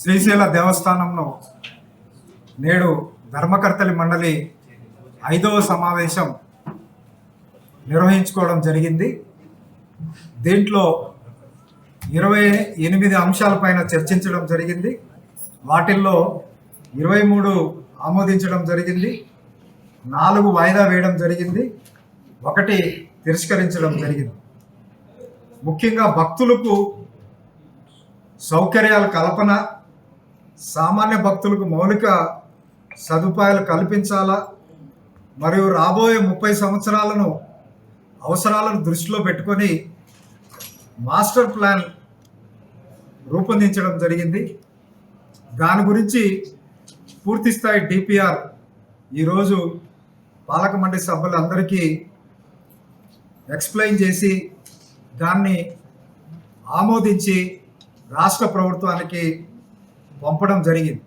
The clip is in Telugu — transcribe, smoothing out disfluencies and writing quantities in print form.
శ్రీశైల దేవస్థానంలో నేడు ధర్మకర్తలి మండలి 5వ సమావేశం నిర్వహించుకోవడం జరిగింది. దీంట్లో 28 అంశాలపైన చర్చించడం జరిగింది. వాటిల్లో 23 ఆమోదించడం జరిగింది, 4 వాయిదా వేయడం జరిగింది, 1 తిరస్కరించడం జరిగింది. ముఖ్యంగా భక్తులకు సౌకర్యాల కల్పన, సామాన్య భక్తులకు మౌలిక సదుపాయాలు కల్పించాలా, మరియు రాబోయే 30 సంవత్సరాలను అవసరాలను దృష్టిలో పెట్టుకొని మాస్టర్ ప్లాన్ రూపొందించడం జరిగింది. దాని గురించి పూర్తిస్థాయి డిపిఆర్ ఈరోజు పాలక మండలి సభ్యులందరికీ ఎక్స్ప్లెయిన్ చేసి దాన్ని ఆమోదించి రాష్ట్ర ప్రభుత్వానికి పంపడం జరిగింది.